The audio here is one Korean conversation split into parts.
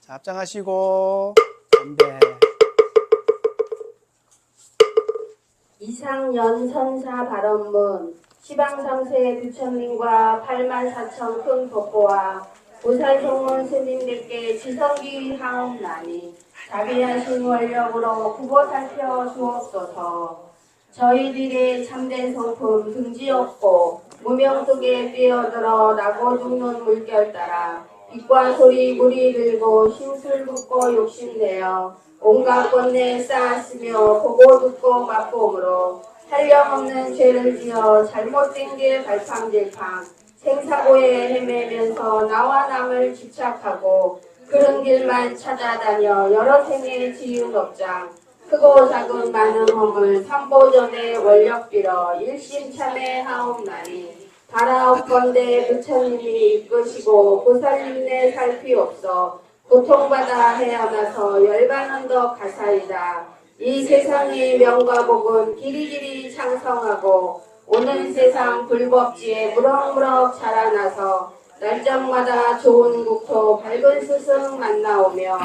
자, 합장하시고 건배. 이상연선사 발언문 시방삼세 부처님과 84,000 큰 법보와 보살송문 스님들께 지성기 하옵나니 자비하신 원력으로 구보 살펴 주옵소서. 저희들의 참된 성품 등지 없고 무명 속에 뛰어들어 나고 죽는 물결 따라 빛과 소리 물이 들고 심술 붓고 욕심내어 온갖 권내 쌓았으며 보고 듣고 맛보므로 한량없는 죄를 지어 잘못된 길 발팡질팡 생사고에 헤매면서 나와 남을 집착하고 그런 길만 찾아다녀 여러 생에 지은 업장 크고 작은 많은 허물 삼보전에 원력 빌어 일심참회 하옵나니 바라옵건대 부처님이 이끄시고 보살님네 살피옵소. 고통받아 헤어나서 열반은 더 가사이다. 이 세상의 명과 복은 길이길이 창성하고 오는 세상 불법지에 무럭무럭 자라나서 날짜마다 좋은 국토 밝은 스승 만나오며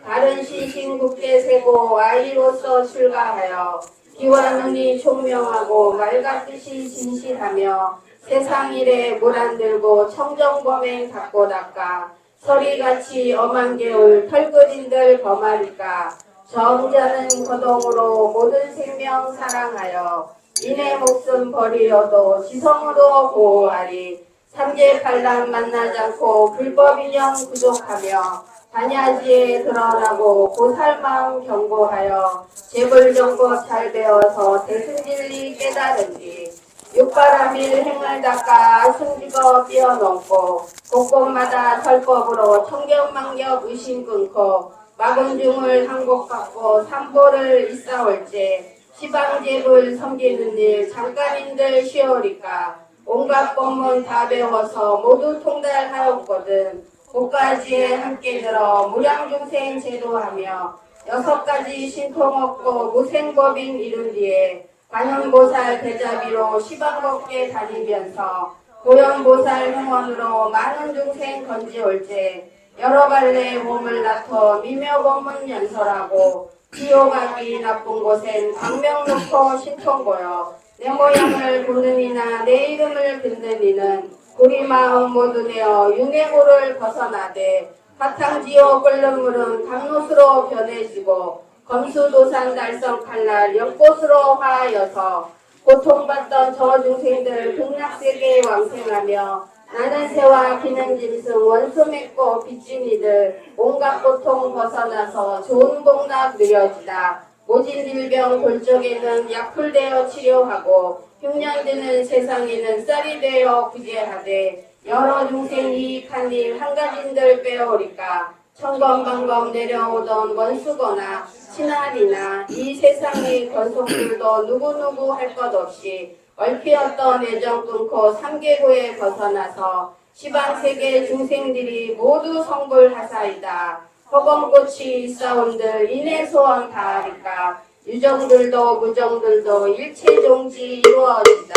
다른 신신국대 세고 아이로서 출가하여 귀와 눈이 총명하고 말같듯이 진실하며 세상 일에 물 안 들고 청정범행 닦고 닦아 서리같이 엄한 개울 털끓인들 범하리까 정자는 거동으로 모든 생명 사랑하여 인의 목숨 버리려도 지성으로 보호하리. 삼재팔란 만나지 않고 불법인형 구족하며 반야지에 들어라고 고살마음 경고하여 재불정법 잘 배워서 대승진리 깨달은지 육바라밀 행을 닦아 승지거 뛰어넘고 곳곳마다 설법으로 청ገብ만겹 의심 끊고 막은 중을 한곡 갚고 삼보를 있사올제 시방제불 섬기는 일 잠깐인들 쉬어오리까 온갖 법문 다 배워서 모두 통달하였거든. 5가지에 함께 들어 무량중생 제도하며 6가지 신통 얻고 무생법인 이룬 뒤에 관현보살 대자비로 시방법계 다니면서 고현보살 흥원으로 많은 중생 건지올제 여러 갈래 몸을 낳고 미묘법문 연설하고 기호가기 나쁜 곳엔 광명 놓고 신통보여 내 모양을 보는 이나 내 이름을 듣는 이는 우리 마음 모두 내어 윤회고를 벗어나되 바탕지옥 끓는 물은 강롯으로 변해지고 검수도산 달성 칼날 연꽃으로 화하여서 고통받던 저 중생들 극락세계에 왕생하며 나는 새와 기는 짐승 원수 맺고 빚진 이들 온갖 고통 벗어나서 좋은 복락 누려지다. 모진 질병 골적에는 약풀되어 치료하고 흉년드는 세상에는 쌀이 되어 구제하되 여러 중생 이익한 일 한 가진들 빼오리까 천검방검 내려오던 원수거나 신하리나 이 세상의 권속들도 누구누구 할 것 없이 얼피었던 애정 끊고 삼계고에 벗어나서 시방세계 중생들이 모두 성불하사이다. 허공꽃이 있사온들 인해 소원 다하리까 유정들도 무정들도 일체종지 이루어지다.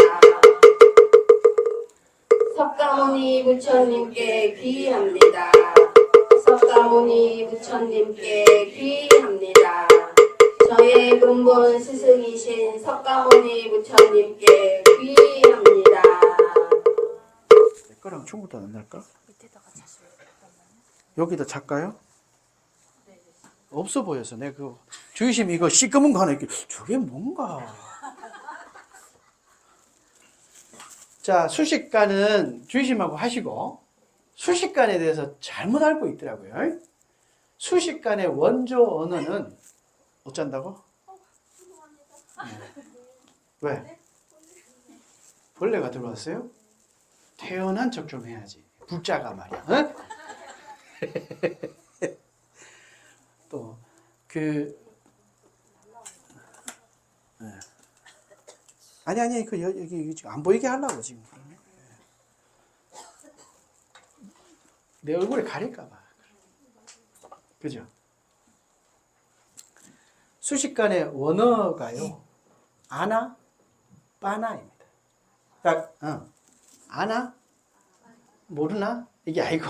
석가모니 부처님께 귀의합니다. 석가모니 부처님께 귀의합니다. 저의 근본 스승이신 석가모니 부처님께 귀의합니다. 내 거랑 충분도 안 날까? 밑에다가 자수를 여기다 작가요? 없어 보여서 내가 그 주의심 이거 시꺼먼 거 하나 이렇게 저게 뭔가. 자, 수식관은 주의심하고 하시고 수식관에 대해서 잘못 알고 있더라고요. 수식관의 원조 언어는 어쩐다고? 왜? 벌레가 들어왔어요? 태어난 척 좀 해야지. 불자가 말이야. 어? 또, 아니, 여기 지금 안 보이게 하려고 지금. 내 얼굴에 가릴까봐. 그죠? 수식관의 원어가요, 아나, 빠나입니다. 그러니까, 아나? 모르나? 이게 아니고,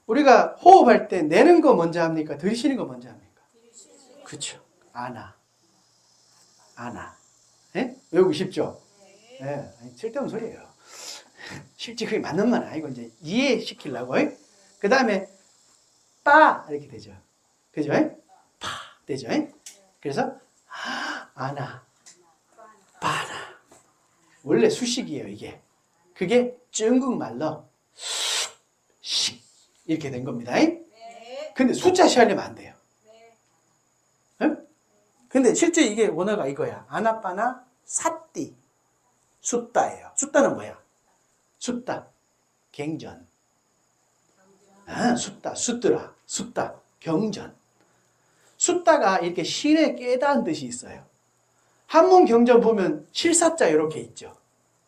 우리가 호흡할 때 내는 거 먼저 합니까? 들이쉬는 거 먼저 합니까? 그렇죠. 아나. 예? 외우기 쉽죠? 예. 쓸데없는 소리예요. 실제 그게 맞는 말은 아니고 이제 이해시키려고. 그 다음에 빠 이렇게 되죠. 그죠? 파 되죠. 그래서 아나, 바나. 원래 수식이에요, 이게. 그게 중국말로 식 이렇게 된 겁니다. 근데 숫자 시하려면 안 돼요. 근데 실제 이게 원어가 이거야. 아나빠나 사띠. 숫다예요. 숫다는 뭐야? 숫다. 갱전. 숫다. 숫드라. 숫다. 경전. 숫다가 이렇게 실에 깨다는 뜻이 있어요. 한문 경전 보면 실사자 이렇게 있죠.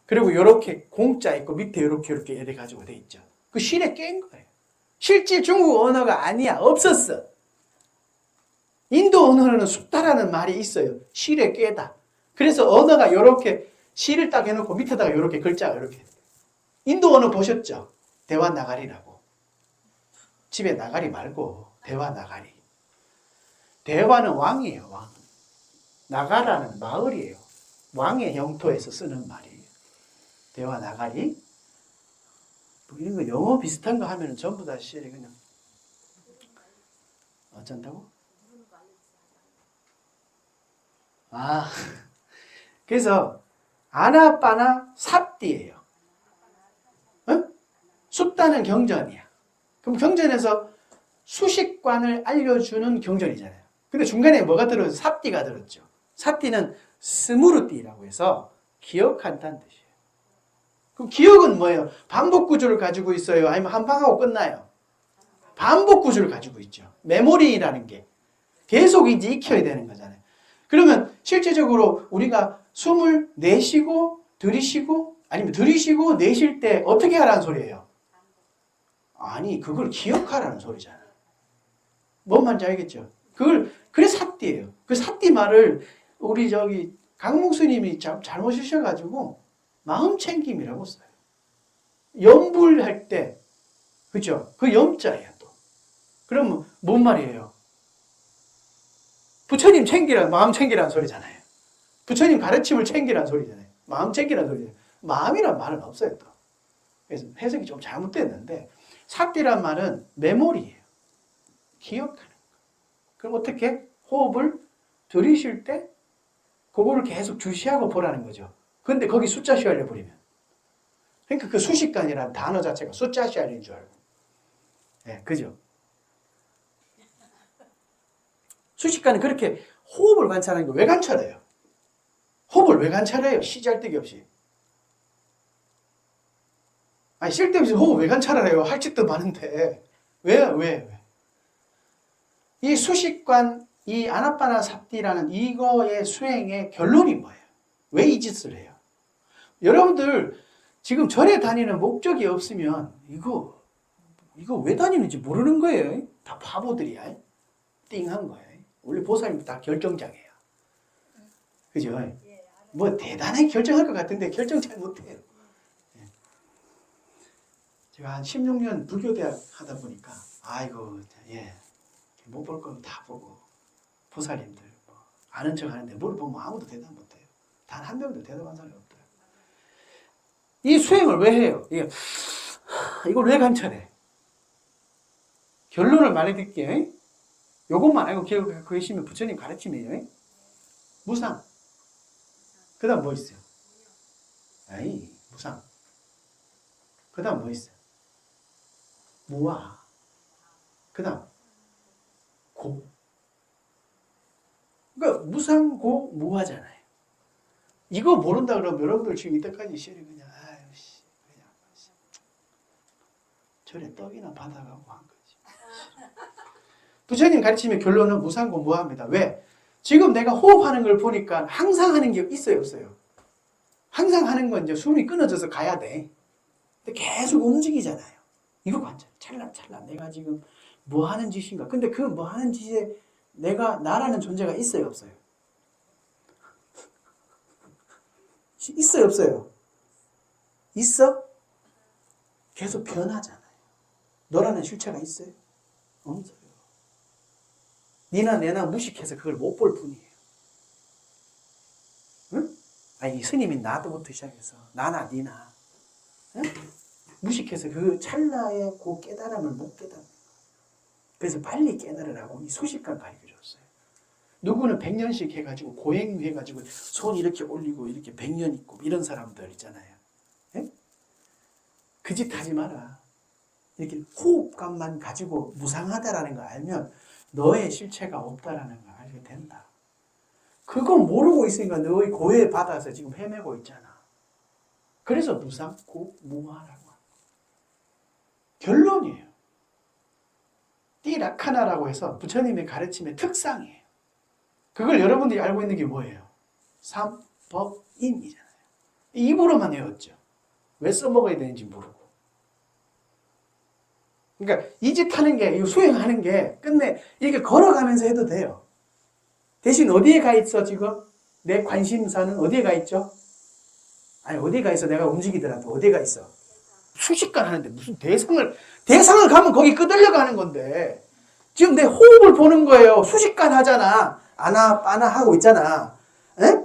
그리고 이렇게 공자 있고 밑에 이렇게 이래 가지고 돼 있죠. 그 실에 깬 거예요. 실제 중국 언어가 아니야. 없었어. 인도 언어는 숫다라는 말이 있어요. 실에 깨다. 그래서 언어가 이렇게 실을 딱 해놓고 밑에다가 이렇게 글자가 이렇게. 인도 언어 보셨죠? 대화 나가리라고. 집에 나가리 말고 대화 나가리. 대화는 왕이에요. 왕. 나가라는 마을이에요. 왕의 영토에서 쓰는 말이에요. 대화 나가리. 뭐 이런 거 영어 비슷한 거 하면 전부 다 실이 그냥 어쩐다고? 그래서 아나빠나 삽띠예요. 숫다는 경전이야. 그럼 경전에서 수식관을 알려주는 경전이잖아요. 근데 중간에 뭐가 들어서 삽띠가 들었죠. 삽띠는 스무르띠라고 해서 기억한다는 뜻이에요. 그럼 기억은 뭐예요? 반복 구조를 가지고 있어요? 아니면 한 방 하고 끝나요? 반복 구조를 가지고 있죠. 메모리라는 게 계속 이제 익혀야 되는 거잖아요. 그러면 실제적으로 우리가 숨을 내쉬고 들이쉬고 아니면 들이쉬고 내쉴 때 어떻게 하라는 소리예요? 아니 그걸 기억하라는 소리잖아. 뭔 말인지 알겠죠? 그래서 삿띠예요. 그 삿띠 말을 우리 강목 스님이 잘못 쓰셔가지고 마음 챙김이라고 써요. 염불할 때 그죠? 그 염자예요 또. 그러면 뭔 말이에요? 부처님 챙기라, 마음 챙기라는 소리잖아요. 부처님 가르침을 챙기라는 소리잖아요. 마음 챙기라는 소리잖아요. 마음이란 말은 없어요, 또. 그래서 해석이 좀 잘못됐는데, 삽디란 말은 메모리예요. 기억하는 거. 그럼 어떻게? 호흡을 들이쉴 때, 그거를 계속 주시하고 보라는 거죠. 근데 거기 숫자 시알려 버리면. 그러니까 그 수식관이라는 단어 자체가 숫자 시알인 줄 알고. 네, 그죠? 수식관은 그렇게 호흡을 관찰하는 거 왜 관찰해요? 호흡을 왜 관찰해요? 시잘데기 없이. 아니, 쓸데없이 호흡 왜 관찰을 해요? 할 짓도 많은데. 왜? 이 수식관, 이 아나빠나 삽디라는 이거의 수행의 결론이 뭐예요? 왜 이 짓을 해요? 여러분들, 지금 절에 다니는 목적이 없으면, 이거 왜 다니는지 모르는 거예요. 다 바보들이야. 띵한 거예요. 원래 보살님 다 결정장애야. 그죠? 뭐 대단하게 결정할 것 같은데 결정 잘 못해요. 제가 한 16년 불교대학 하다 보니까 못 볼 거면 다 보고 보살님들 아는 척 하는데 물어보면 아무도 대답 못해요. 단 한 명도 대답한 사람이 없더라고요. 이 수행을 왜 해요? 이걸 왜 관찰해? 결론을 말해드릴게요. 요것만 알고 기억하고 계시면 부처님 가르침이에요. 무상. 그 다음 뭐 있어요? 무상. 그 다음 뭐 있어요? 무아. 그 다음 고. 그러니까 무상고 무아잖아요. 이거 모른다 그러면 여러분들 지금 이때까지 시험이 그냥 절에 떡이나 받아가고 한 거지. 부처님 가르침의 결론은 무상고 무아입니다. 왜? 지금 내가 호흡하는 걸 보니까 항상 하는 게 있어요, 없어요? 항상 하는 건 이제 숨이 끊어져서 가야 돼. 근데 계속 움직이잖아요. 이거 관찰. 찰나찰나 내가 지금 뭐 하는 짓인가. 근데 그 뭐 하는 짓에 나라는 존재가 있어요, 없어요? 있어요, 없어요? 있어? 계속 변하잖아요. 너라는 실체가 있어요? 없어요. 니나 내나 무식해서 그걸 못 볼 뿐이에요. 응? 아니, 스님이 나도부터 시작해서 나나 니나 응? 무식해서 그 찰나의 그 깨달음을 못 깨달아요. 그래서 빨리 깨달으라고 이 수식관 가르쳐줬어요. 누구는 100년씩 해가지고 고행 해가지고 손 이렇게 올리고 이렇게 100년 있고 이런 사람들 있잖아요. 예? 그 짓 하지 마라. 이렇게 호흡감만 가지고 무상하다라는 걸 알면 너의 실체가 없다라는 걸 알게 된다. 그거 모르고 있으니까 너의 고해 받아서 지금 헤매고 있잖아. 그래서 무상고 무하라고 합니다. 결론이에요. 띠라카나라고 해서 부처님의 가르침의 특상이에요. 그걸 여러분들이 알고 있는 게 뭐예요? 삼법인이잖아요. 입으로만 외웠죠. 왜 써먹어야 되는지 모르고. 그러니까 이 짓 하는 게, 이 수행하는 게 끝내 이렇게 걸어가면서 해도 돼요. 대신 어디에 가 있어 지금? 내 관심사는 어디에 가 있죠? 아니 어디에 가 있어? 내가 움직이더라도 어디에 가 있어? 수식관 하는데 무슨 대상을 가면 거기 끄들려가는 건데 지금 내 호흡을 보는 거예요. 수식관 하잖아. 아나빠나 하고 있잖아. 에?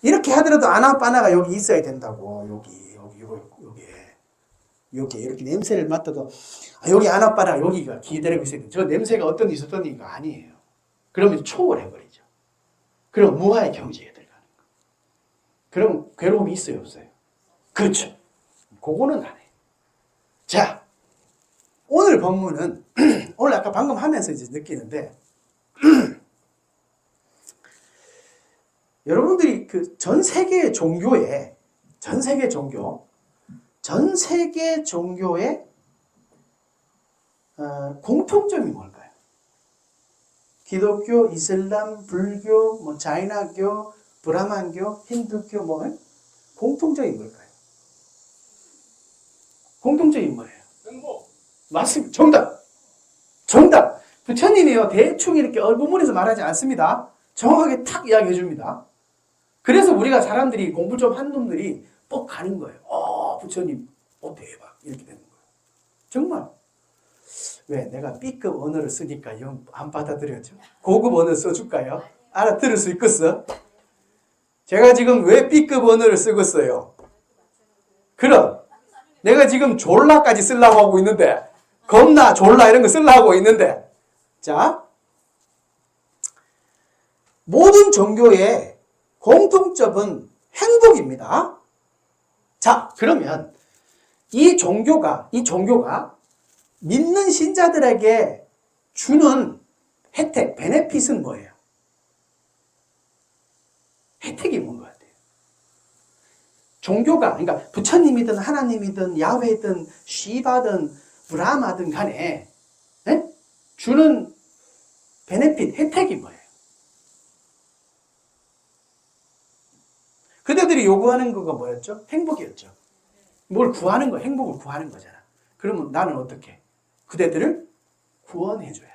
이렇게 하더라도 아나빠나가 여기 있어야 된다고. 여기 이렇게 냄새를 맡아도 여기 아나빠나 여기가 기다리고 있어야 돼. 저 냄새가 어떤 있었더니가 아니에요. 그러면 초월해버리죠. 그럼 무아의 경지에 들어가는 거. 그럼 괴로움이 있어요, 없어요? 그렇죠. 그거는 안 해요. 자, 오늘 법문은 오늘 아까 방금 하면서 이제 느끼는데 여러분들이 그 전 세계 종교의 공통점이 뭘까요? 기독교, 이슬람, 불교, 뭐 자이나교, 브라만교, 힌두교 공통점이 뭘까요? 공통점이 뭐예요? 행복. 맞습니다. 정답. 부처님이요 대충 이렇게 얼굴문에서 말하지 않습니다. 정확하게 탁 이야기해 줍니다. 그래서 우리가 사람들이 공부 좀 한 놈들이 뻑 가는 거예요. 부처님, 대박 이렇게 되는 거예요. 정말. 왜? 내가 B급 언어를 쓰니까 영 안 받아들여져. 고급 언어 써줄까요? 알아들을 수 있겠어? 제가 지금 왜 B급 언어를 쓰고 있어요? 그럼 내가 지금 졸라까지 쓰려고 하고 있는데 겁나 졸라 이런 거 쓰려고 하고 있는데 자 모든 종교의 공통점은 행복입니다. 자 그러면 이 종교가 믿는 신자들에게 주는 혜택, 베네핏은 뭐예요? 혜택이 뭔 것 같아요? 종교가, 그러니까 부처님이든 하나님이든 야훼든 시바든 브라마든 간에 주는 베네핏, 혜택이 뭐예요? 그대들이 요구하는 거가 뭐였죠? 행복이었죠. 뭘 구하는 거, 행복을 구하는 거잖아. 그러면 나는 어떻게? 그대들을 구원해줘야지.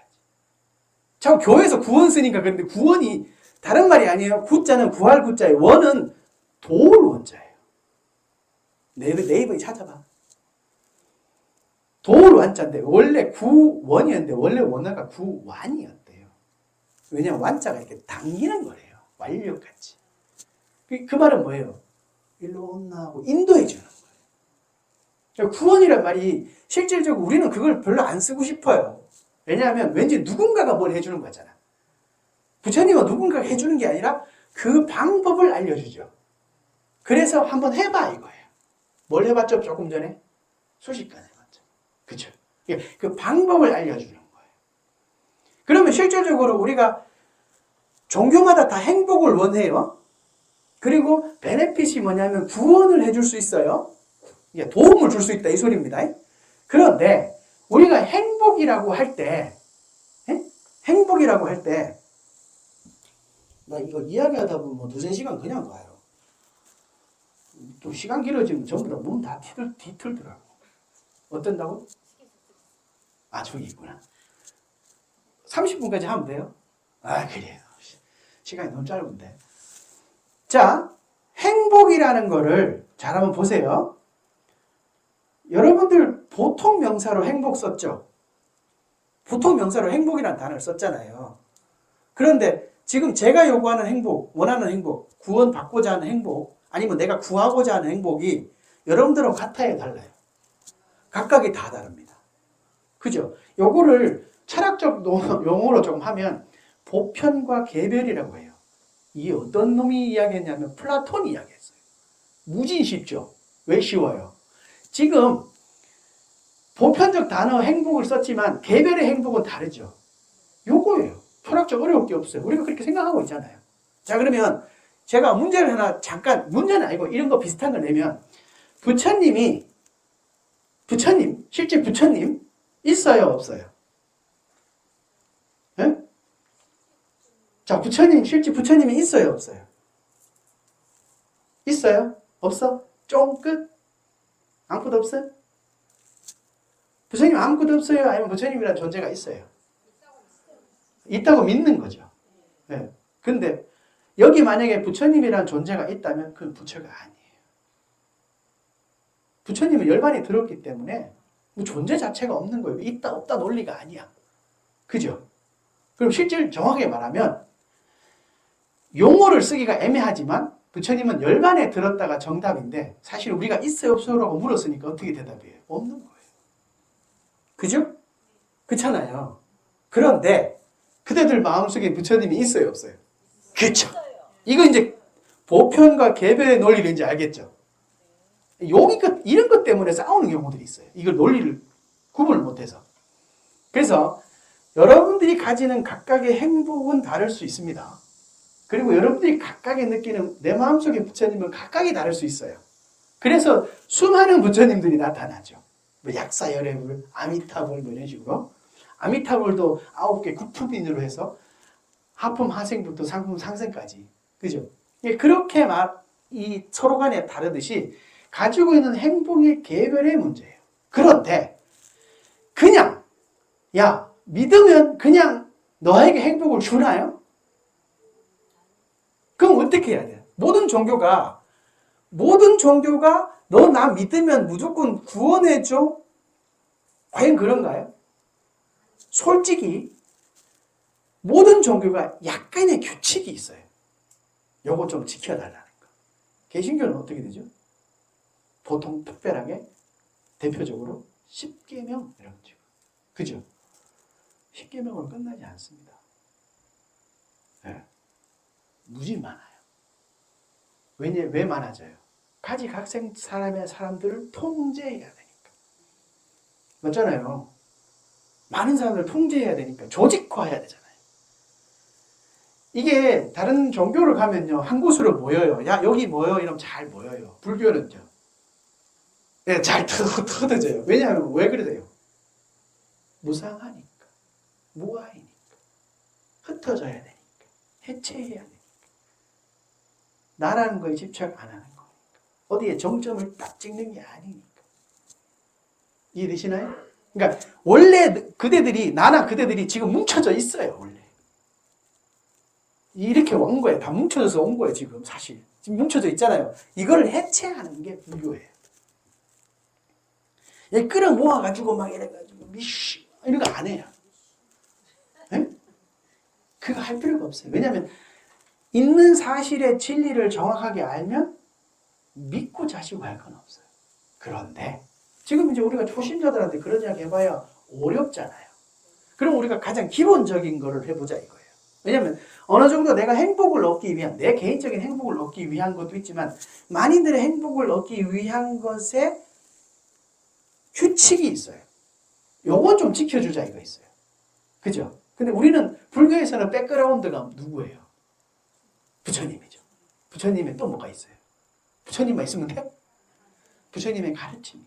참 교회에서 구원 쓰니까 그런데 구원이 다른 말이 아니에요. 구자는 구할 구자예요. 원은 도울 원자예요. 네이버에 찾아봐. 도울 완자인데 원래 구원이었는데 원래 원어가 구완이었대요. 왜냐하면 완자가 이렇게 당기는 거래요. 완력같이. 그 말은 뭐예요? 일로 온나 하고 인도해 주는 거예요. 구원이란 말이 실질적으로 우리는 그걸 별로 안 쓰고 싶어요. 왜냐하면 왠지 누군가가 뭘 해주는 거잖아. 부처님은 누군가가 해주는 게 아니라 그 방법을 알려주죠. 그래서 한번 해봐 이거예요. 뭘 해봤죠? 조금 전에? 수식관 해봤죠. 그쵸? 그 방법을 알려주는 거예요. 그러면 실질적으로 우리가 종교마다 다 행복을 원해요. 그리고 베네핏이 뭐냐면 구원을 해줄 수 있어요. 도움을 줄 수 있다 이 소리입니다. 그런데 우리가 행복이라고 할 때 나 이거 이야기하다 보면 뭐 두세 시간 그냥 가요. 또 시간 길어지면 전부 다 몸 다 뒤틀더라고. 어떤다고? 아 저기 있구나. 30분까지 하면 돼요? 아 그래요. 시간이 너무 짧은데. 자 행복이라는 거를 잘 한번 보세요. 여러분들 보통 명사로 행복 썼죠? 보통 명사로 행복이라는 단어를 썼잖아요. 그런데 지금 제가 요구하는 행복, 원하는 행복, 구원받고자 하는 행복, 아니면 내가 구하고자 하는 행복이 여러분들하고 같아요, 달라요? 각각이 다 다릅니다. 그죠? 요거를 철학적 용어로 좀 하면 보편과 개별이라고 해요. 이게 어떤 놈이 이야기했냐면 플라톤이 이야기했어요. 무지 쉽죠? 왜 쉬워요? 지금 보편적 단어 행복을 썼지만 개별의 행복은 다르죠. 요거예요. 철학적 어려울 게 없어요. 우리가 그렇게 생각하고 있잖아요. 자, 그러면 제가 문제를 하나 잠깐, 문제는 아니고 이런 거 비슷한 걸 내면 부처님, 실제 부처님 있어요, 없어요? 네? 자, 실제 부처님이 있어요, 없어요? 있어요? 없어? 쫑끝? 아무것도 없어요? 부처님 아무것도 없어요? 아니면 부처님이라는 존재가 있어요? 있다고 믿는 거죠. 네. 근데 여기 만약에 부처님이라는 존재가 있다면 그건 부처가 아니에요. 부처님은 열반이 들었기 때문에 뭐 존재 자체가 없는 거예요. 있다 없다 논리가 아니야. 그죠? 그럼 실제로 정확하게 말하면 용어를 쓰기가 애매하지만 부처님은 열반에 들었다가 정답인데 사실 우리가 있어요 없어요라고 물었으니까 어떻게 대답해요? 없는 거예요. 그죠? 그렇잖아요. 그런데 그대들 마음속에 부처님이 있어요 없어요? 그렇죠. 이거 이제 보편과 개별의 논리를 이제 알겠죠? 이런 것 때문에 싸우는 경우들이 있어요. 이걸 논리를 구분을 못해서. 그래서 여러분들이 가지는 각각의 행복은 다를 수 있습니다. 그리고 여러분들이 각각의 느끼는 내 마음속의 부처님은 각각이 다를 수 있어요. 그래서 수많은 부처님들이 나타나죠. 뭐 약사열애불, 아미타불 뭐 이런 식으로. 아미타불도 9개 구품인으로 해서 하품 하생부터 상품 상생까지. 그죠? 그렇게 이 서로 간에 다르듯이 가지고 있는 행복의 개별의 문제예요. 그런데 그냥 믿으면 그냥 너에게 행복을 주나요? 그럼 어떻게 해야 돼요? 모든 종교가 너 나 믿으면 무조건 구원해줘? 과연 그런가요? 솔직히 모든 종교가 약간의 규칙이 있어요. 요거 좀 지켜달라는 거. 개신교는 어떻게 되죠? 보통 특별하게 대표적으로 10계명 이런 거죠. 그죠? 10계명으로 끝나지 않습니다. 네. 무지 많아요. 왜 많아져요? 가지각색 사람들을 통제해야 되니까. 맞잖아요. 많은 사람들을 통제해야 되니까 조직화해야 되잖아요. 이게 다른 종교를 가면요 한 곳으로 모여요. 야 여기 모여 이러면 잘 모여요. 불교는요. 네, 잘 터져요. 왜냐하면 왜 그래요? 무상하니까, 무아이니까, 흩어져야 되니까, 해체해야 되니까. 나라는 거에 집착 안 하는 거니까. 어디에 정점을 딱 찍는 게 아니니까. 이해되시나요? 그러니까 원래 그대들이 지금 뭉쳐져 있어요. 원래. 이렇게 온 거예요. 다 뭉쳐져서 온 거예요. 지금 사실. 지금 뭉쳐져 있잖아요. 이걸 해체하는 게 불교예요. 끌어모아가지고 막 이래가지고 이런 거 안 해요. 네? 그거 할 필요가 없어요. 왜냐하면 있는 사실의 진리를 정확하게 알면 믿고 자시고 할 건 없어요. 그런데 지금 이제 우리가 초심자들한테 그런 이야기 해봐야 어렵잖아요. 그럼 우리가 가장 기본적인 거를 해보자 이거예요. 왜냐하면 어느 정도 내가 행복을 얻기 위한, 내 개인적인 행복을 얻기 위한 것도 있지만 만인들의 행복을 얻기 위한 것에 규칙이 있어요. 요건 좀 지켜주자 이거 있어요. 그죠? 근데 우리는 불교에서는 백그라운드가 누구예요? 부처님이죠. 부처님에 또 뭐가 있어요? 부처님만 있으면 돼? 부처님의 가르침이.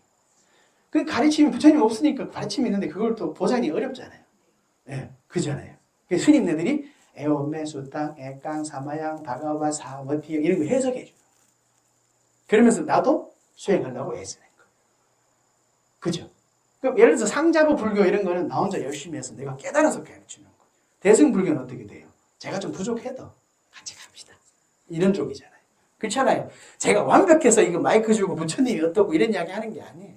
그 가르침이 부처님 없으니까 가르침이 있는데 그걸 또 보장이 어렵잖아요. 네, 그잖아요. 그래서 스님네들이 에오메, 수땅, 에깡, 사마양, 다가와, 사워티 이런 거 해석해 줘요. 그러면서 나도 수행하려고 애쓰는 거. 그죠? 그럼 예를 들어서 상자부 불교 이런 거는 나 혼자 열심히 해서 내가 깨달아서 가르치는 거. 대승불교는 어떻게 돼요? 제가 좀 부족해도 같이 갑시다. 이런 쪽이잖아요. 그렇잖아요. 제가 완벽해서 이거 마이크 주고 부처님이 어떻고 이런 이야기 하는 게 아니에요.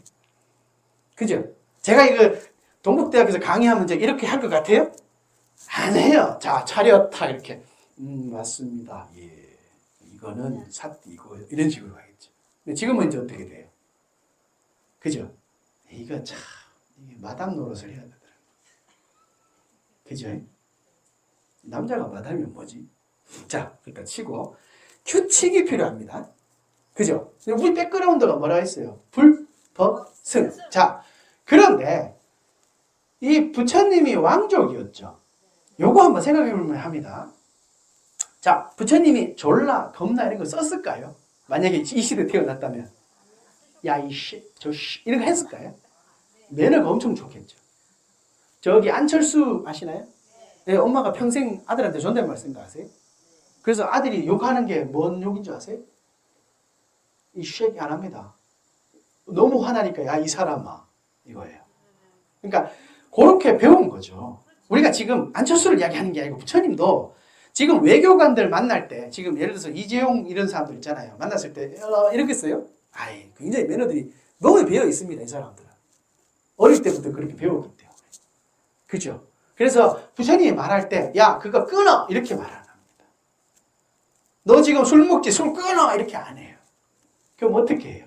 그죠? 제가 이거 동국대학에서 강의하면 이제 이렇게 할 것 같아요? 안 해요. 자, 차렷하 이렇게. 맞습니다. 예. 이거는 삿띠고 이런 식으로 가겠죠. 근데 지금은 이제 어떻게 돼요? 그죠? 이거 참 이게 마담 노릇을 해야 되더라고요. 그죠? 남자가 마담이면 뭐지? 자, 일단 치고 규칙이 필요합니다. 그죠? 우리 백그라운드가 뭐라 했어요? 불, 법, 승. 자, 그런데 이 부처님이 왕족이었죠. 요거 한번 생각해 보면 합니다. 자, 부처님이 졸라, 겁나 이런 거 썼을까요? 만약에 이 시대에 태어났다면. 야, 이씨, 저씨, 이런 거 했을까요? 매너가 엄청 좋겠죠. 저기 안철수 아시나요? 네, 엄마가 평생 아들한테 존댓말 쓴 거 아세요? 그래서 아들이 욕하는 게 뭔 욕인 줄 아세요? 이 쉐기 안 합니다. 너무 화나니까 야, 이 사람아. 이거예요. 그러니까 그렇게 배운 거죠. 우리가 지금 안철수를 이야기하는 게 아니고 부처님도 지금 외교관들 만날 때 지금 예를 들어서 이재용 이런 사람들 있잖아요. 만났을 때 이러겠어요? 아이, 굉장히 매너들이 너무 배어 있습니다. 이 사람들은. 어릴 때부터 그렇게 배웠기 때문에. 그죠? 그래서 부처님이 말할 때 야, 그거 끊어! 이렇게 말 안 합니다. 너 지금 술 먹지? 술 끊어! 이렇게 안 해요. 그럼 어떻게 해요?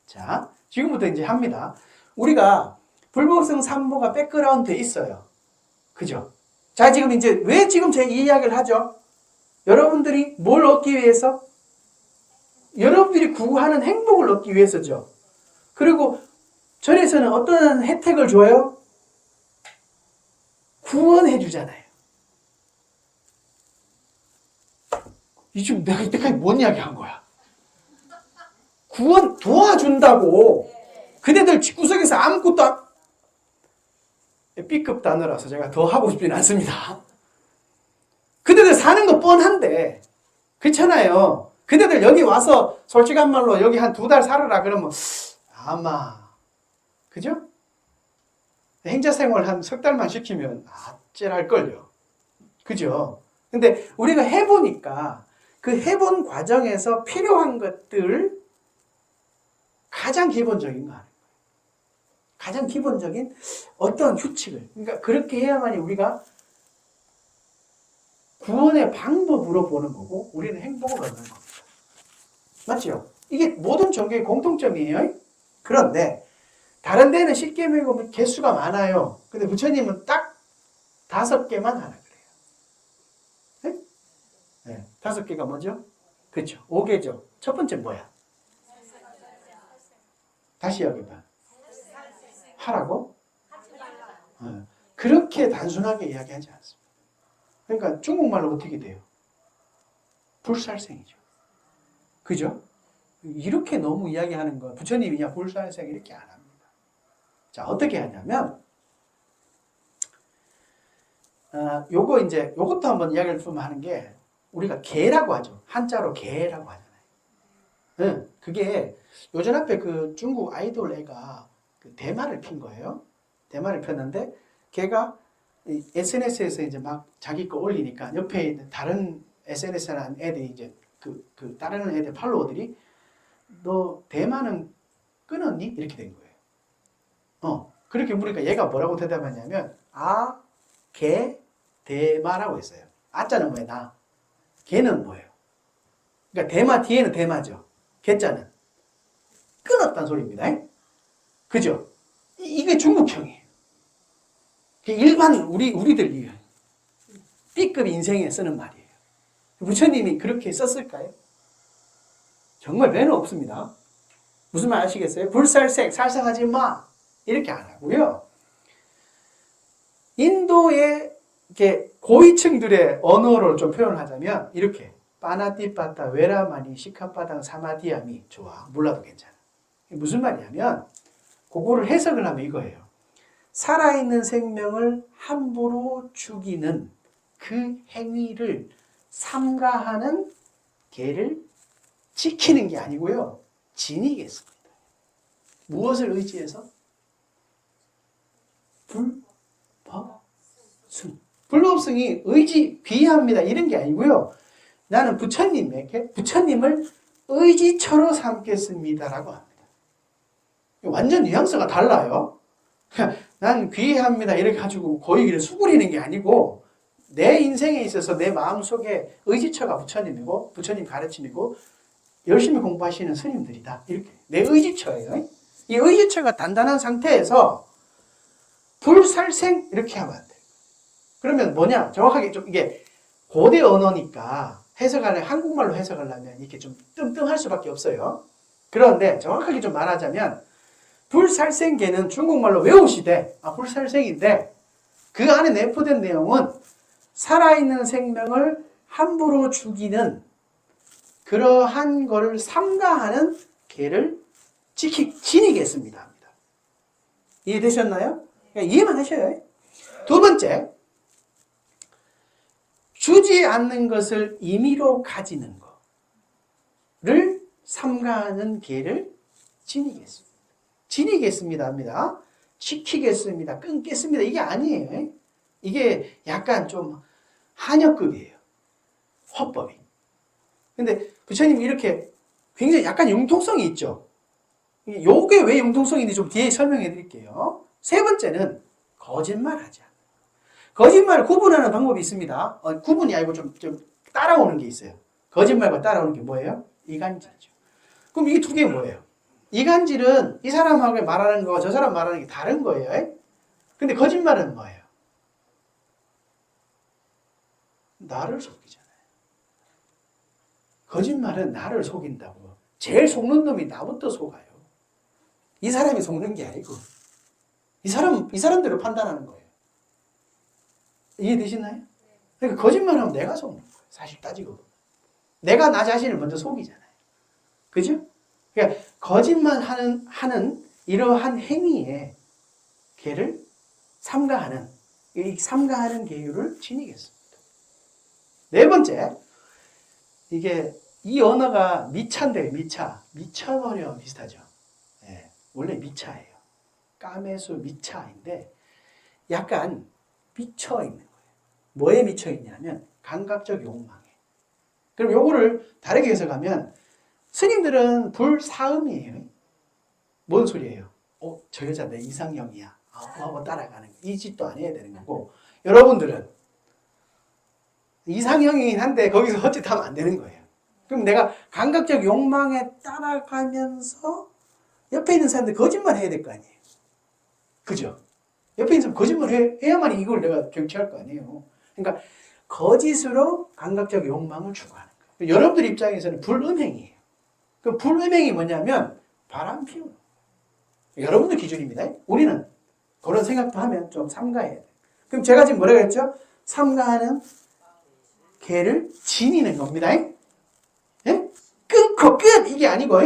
자, 지금부터 이제 합니다. 우리가 불법성 삼보가 백그라운드에 있어요. 그죠? 자, 지금 이제 왜 지금 제 이 이야기를 하죠? 여러분들이 뭘 얻기 위해서? 여러분들이 구하는 행복을 얻기 위해서죠. 그리고 절에서는 어떤 혜택을 줘요? 구원해 주잖아요. 이 지금 내가 이때까지 뭔 이야기 한 거야? 구원 도와준다고. 그대들 집구석에서 아무것도 안... B급 단어라서 제가 더 하고 싶지는 않습니다. 그대들 사는 거 뻔한데 그렇잖아요. 그대들 여기 와서 솔직한 말로 여기 한 2달 살아라 그러면 아마 그죠? 행자생활 한 3달만 시키면 아찔할걸요. 그죠? 근데 우리가 해보니까 그 해본 과정에서 필요한 것들 가장 기본적인 거 아니에요. 가장 기본적인 어떤 규칙을. 그러니까 그렇게 해야만이 우리가 구원의 방법으로 보는 거고 우리는 행복을 얻는 겁니다. 맞죠? 이게 모든 종교의 공통점이에요. 그런데 다른 데는 쉽게 배우면 개수가 많아요. 근데 부처님은 딱 5개만 하라 그래요. 네? 네. 5개가 뭐죠? 그렇죠. 5개죠. 첫 번째 뭐야? 다시 여기봐. 하라고? 네. 그렇게 단순하게 이야기하지 않습니다. 그러니까 중국말로 어떻게 돼요? 불살생이죠. 그죠? 이렇게 너무 이야기하는 거 부처님이냐 불살생 이렇게 안 합니다. 자, 어떻게 하냐면 요거 이제 요것도 한번 이야기를 좀 하는 게 우리가 개라고 하죠. 한자로 개라고 하잖아요. 네, 그게 요즘 앞에 그 중국 아이돌 애가 그 대마를 핀 거예요. 대마를 폈는데 걔가 SNS에서 이제 막 자기 거 올리니까 옆에 있는 다른 SNS에 한 애들이 이제 그 다른 애들 팔로워들이 너 대마는 끊었니? 이렇게 된 거예요. 그렇게 물으니까 얘가 뭐라고 대답하냐면 개, 대마라고 했어요. 아자는 뭐예요? 나. 개는 뭐예요? 그러니까 대마 뒤에는 대마죠. 개자는 끊었다는 소리입니다. 그죠? 이게 중국형이에요. 일반 우리들 B급 인생에 쓰는 말이에요. 부처님이 그렇게 썼을까요? 정말 매너 없습니다. 무슨 말 아시겠어요? 불살색, 살상하지 마. 이렇게 안 하고요. 인도의 이렇게 고위층들의 언어를 좀 표현하자면 이렇게 빠나띠빠따 외라마니 시카빠당 사마디아미 좋아. 몰라도 괜찮아. 무슨 말이냐면 그거를 해석을 하면 이거예요. 살아있는 생명을 함부로 죽이는 그 행위를 삼가하는 개를 지키는 게 아니고요. 지니겠습니다. 무엇을 의지해서? 불법승. 불법승이 의지 비하합니다. 이런 게 아니고요. 나는 부처님을 의지처로 삼겠습니다라고 합니다. 완전 뉘앙스가 달라요. 난 귀합니다 이렇게 가지고 고이기를 수그리는 게 아니고 내 인생에 있어서 내 마음속에 의지처가 부처님이고 부처님 가르침이고 열심히 공부하시는 스님들이다. 이렇게 내 의지처예요. 이 의지처가 단단한 상태에서 불살생 이렇게 하면 안 돼요. 그러면 뭐냐? 정확하게 좀 이게 고대 언어니까 해석하려면 한국말로 해석하려면 이렇게 좀 뜸뜸할 수밖에 없어요. 그런데 정확하게 좀 말하자면 불살생계는 중국말로 외우시되 불살생인데 그 안에 내포된 내용은 살아있는 생명을 함부로 죽이는 그러한 거를 삼가하는 계를 지니겠습니다. 합니다. 이해되셨나요? 그러니까 이해만 하셔요. 두 번째, 주지 않는 것을 임의로 가지는 거를 삼가하는 계를 지니겠습니다. 지니겠습니다 합니다. 지키겠습니다. 끊겠습니다. 이게 아니에요. 이게 약간 좀 한역급이에요. 화법이. 근데 부처님이 이렇게 굉장히 약간 융통성이 있죠. 요게 왜 융통성이 있는지 좀 뒤에 설명해 드릴게요. 세 번째는 거짓말하지 않는 거. 거짓말을 구분하는 방법이 있습니다. 구분이 아니고 좀 따라오는 게 있어요. 거짓말과 따라오는 게 뭐예요? 이간질이죠. 그럼 이게 두 개가 뭐예요? 이간질은 이 사람하고 말하는 거와 저 사람 말하는 게 다른 거예요. 근데 거짓말은 뭐예요? 나를 속이잖아요. 거짓말은 나를 속인다고. 제일 속는 놈이 나부터 속아요. 이 사람이 속는 게 아니고 이 사람대로 판단하는 거예요. 이해되시나요? 그러니까 거짓말하면 내가 속는 거예요. 사실 따지고 내가 나 자신을 먼저 속이잖아요. 그죠? 그러니까 거짓말하는 이러한 행위에 개를 삼가하는 이 삼가하는 계율을 지니겠습니다. 네 번째, 이게 이 언어가 미차인데 미쳐버려 비슷하죠. 네, 원래 미차예요. 까매수 미차인데 약간 미쳐 있는 거예요. 뭐에 미쳐 있냐면 감각적 욕망에. 그럼 요거를 다르게 해석하면 스님들은 불사음이에요. 뭔 소리예요? 저 여자 내 이상형이야. 한번 따라가는 거. 이 짓도 안 해야 되는 거고 여러분들은 이상형이긴 한데 거기서 헛짓하면 안 되는 거예요. 그럼 내가 감각적 욕망에 따라가면서 옆에 있는 사람들 거짓말 해야 될 거 아니에요. 그죠? 옆에 있는 사람 거짓말 해야만 이걸 내가 경치할 거 아니에요. 그러니까 거짓으로 감각적 욕망을 추구하는 거예요. 여러분들 입장에서는 불음행이에요. 그 불음행이 뭐냐면 바람 피우는 거예요. 여러분들 기준입니다. 우리는 그런 생각도 하면 좀 삼가해야 돼요. 그럼 제가 지금 뭐라고 했죠? 삼가하는 개를 지니는 겁니다. 예? 끊고 끝! 이게 아니고,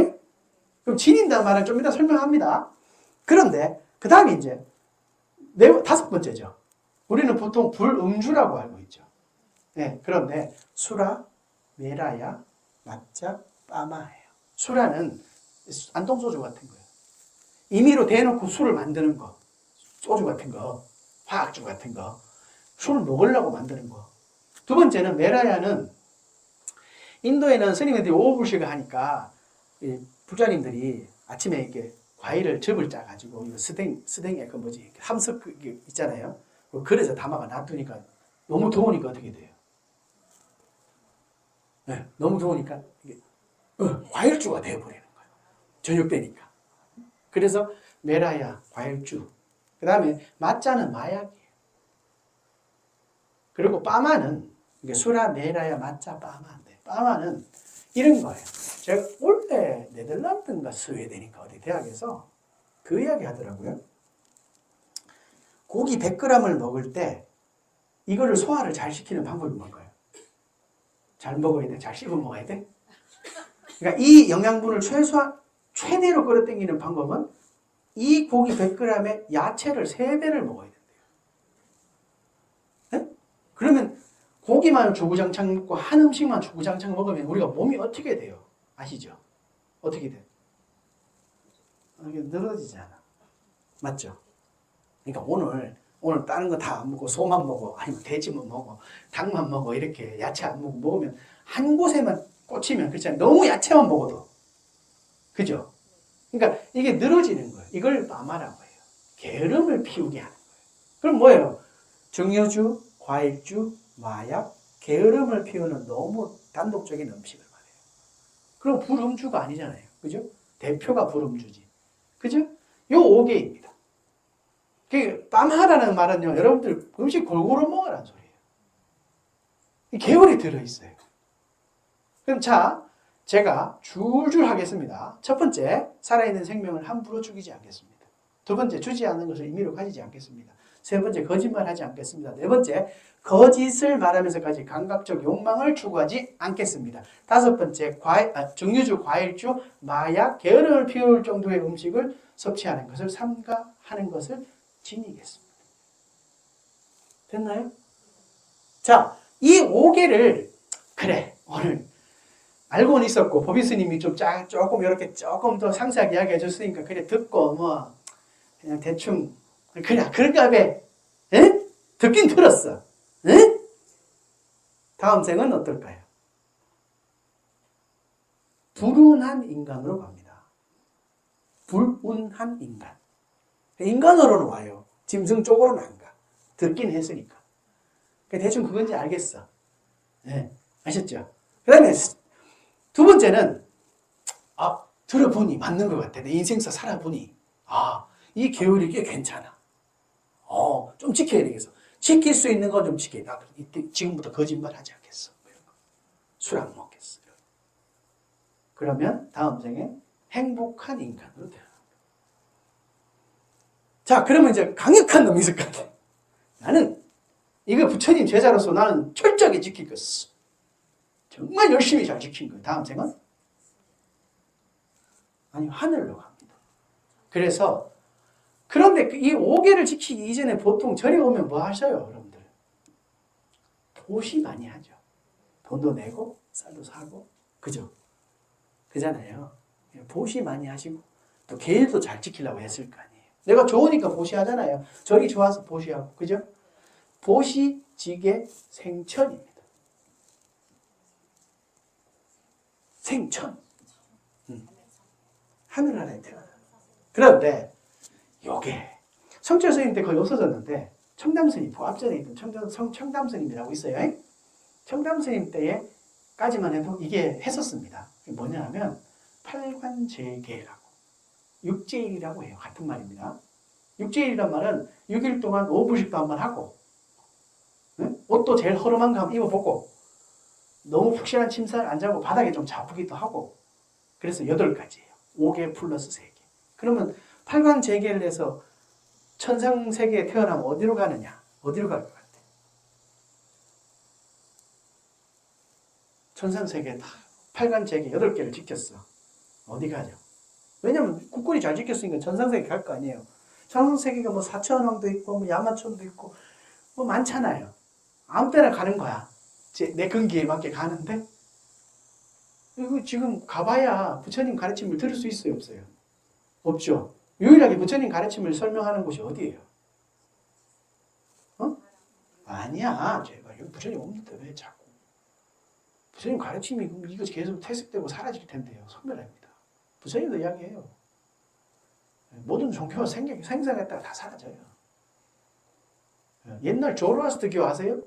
그럼 지닌다는 말은 좀 이따 설명합니다. 그런데, 그 다음에 이제, 다섯 번째죠. 우리는 보통 불음주라고 알고 있죠. 네, 그런데, 수라, 메라야, 맞자, 빠마예요. 수라는 안동소주 같은 거예요. 임의로 대놓고 술을 만드는 거. 소주 같은 거, 화학주 같은 거. 술을 먹으려고 만드는 거. 두 번째는 메라야는 인도에는 스님들이 오불식을 하니까 부자님들이 아침에 이렇게 과일을 즙을 짜가지고 이거 스댕에 그 뭐지 함석 있잖아요. 그래서 담아가 놔두니까 너무 더우니까 어떻게 돼요? 네, 너무 더우니까 이게 과일주가 되어버리는 거예요. 저녁 때니까. 그래서 메라야 과일주. 그 다음에 맞자는 마약이에요. 그리고 빠마는 수라, 메라야, 맞자, 빠마인데 빠마는 이런 거예요. 제가 원래 네덜란드인가 스웨덴인가 어디 대학에서 그 이야기 하더라고요. 고기 100g을 먹을 때 이거를 소화를 잘 시키는 방법이 뭔가요? 잘 먹어야 돼? 잘 씹어 먹어야 돼? 그러니까 이 영양분을 최대로 끌어당기는 방법은 이 고기 100g에 야채를 3배를 먹어야 된대요. 네? 그러면 고기만 주구장창 먹고 한 음식만 주구장창 먹으면 우리가 몸이 어떻게 돼요? 아시죠? 어떻게 돼요? 늘어지잖아. 맞죠? 그러니까 오늘 다른 거 다 안 먹고 소만 먹어, 아니면 돼지만 먹어, 닭만 먹어, 이렇게 야채 안 먹고 먹으면 한 곳에만 꽂히면 그렇잖아요. 너무 야채만 먹어도. 그죠? 그러니까 이게 늘어지는 거예요. 이걸 빠마라고 해요. 게으름을 피우게 하는 거예요. 그럼 뭐예요? 증류주, 과일주, 마약, 게으름을 피우는 너무 단독적인 음식을 말해요. 그럼 불음주가 아니잖아요. 그죠? 대표가 불음주지. 그죠? 요 5개입니다. 땀하라는 말은요, 여러분들 음식 골고루 먹으라는 소리예요. 계율이 들어있어요. 그럼 자, 제가 줄줄 하겠습니다. 첫 번째, 살아있는 생명을 함부로 죽이지 않겠습니다. 두 번째, 주지 않는 것을 임의로 가지지 않겠습니다. 세 번째, 거짓말하지 않겠습니다. 네 번째, 거짓을 말하면서까지 감각적 욕망을 추구하지 않겠습니다. 다섯 번째, 증류주, 과일주, 마약, 게으름을 피울 정도의 음식을 섭취하는 것을 삼가하는 것을 지니겠습니다. 됐나요? 자, 이 5개를 그래 오늘 알고는 있었고 법인 스님이 조금 이렇게 조금 더 상세하게 이야기해 줬으니까 그래 듣고 뭐 그냥 대충 그냥 그런가 봐. 에? 듣긴 들었어. 에? 다음 생은 어떨까요? 불운한 인간으로 갑니다. 불운한 인간. 인간으로는 와요. 짐승 쪽으로는 안 가. 듣긴 했으니까. 대충 그건지 알겠어. 네, 아셨죠? 그 다음에 두 번째는 들어보니 맞는 것 같아. 내 인생사 살아보니 이 계율이 꽤 괜찮아. 좀 지켜야 되겠어. 지킬 수 있는 건 좀 지켜. 나 지금부터 거짓말 하지 않겠어. 술 안 먹겠어. 그러면 다음 생에 행복한 인간으로 되어. 자, 그러면 이제 강력한 놈이 있을 것 같아. 나는 이거 부처님 제자로서 나는 철저하게 지키겠어. 정말 열심히 잘 지킨 거예요. 다음 생은? 아니, 하늘로 갑니다. 그래서, 그런데 이 5개를 지키기 이전에 보통 절에 오면 뭐 하셔요, 여러분들? 보시 많이 하죠. 돈도 내고, 쌀도 사고, 그죠? 그잖아요. 보시 많이 하시고, 또 계율도 잘 지키려고 했을 거 아니에요. 내가 좋으니까 보시하잖아요. 절이 좋아서 보시하고, 그죠? 보시, 지계, 생천입니다. 생천. 하늘나라에 태어나. 그런데 요게 성철 스님 때 거의 없어졌는데 청담 스님, 부합전에 있던 청담 스님이라고 있어요. 청담 스님 때까지만 해도 이게 했었습니다. 뭐냐면 팔관제계라고 육제일이라고 해요. 같은 말입니다. 육제일이란 말은 6일 동안 5분씩도 한번 하고 옷도 제일 허름한 거 한번 입어보고 너무 푹신한 침상을 안 자고 바닥에 좀 자부기도 하고 그래서 8가지예요. 5개 플러스 3개. 그러면 8관 재계를 해서 천상세계에 태어나면 어디로 가느냐? 어디로 갈 것 같아? 천상세계에 다 8관 재계 8개를 지켰어. 어디 가죠? 왜냐면 국군이 잘 지켰으니까 천상세계 갈 거 아니에요. 천상세계가 뭐 사천왕도 있고 뭐 야마천도 있고 뭐 많잖아요. 아무 때나 가는 거야. 내 근기에 맞게 가는데 이거 지금 가봐야 부처님 가르침을 들을 수 있어요, 없어요? 없죠. 유일하게 부처님 가르침을 설명하는 곳이 어디예요? 아니야. 제가 여기 부처님 없는데 왜 자꾸 부처님 가르침이 이거 계속 퇴색되고 사라질 텐데요. 소멸합니다. 부처님도 이야기해요. 모든 종교가 생성했다가 다 사라져요. 옛날 조로아스트교 아세요?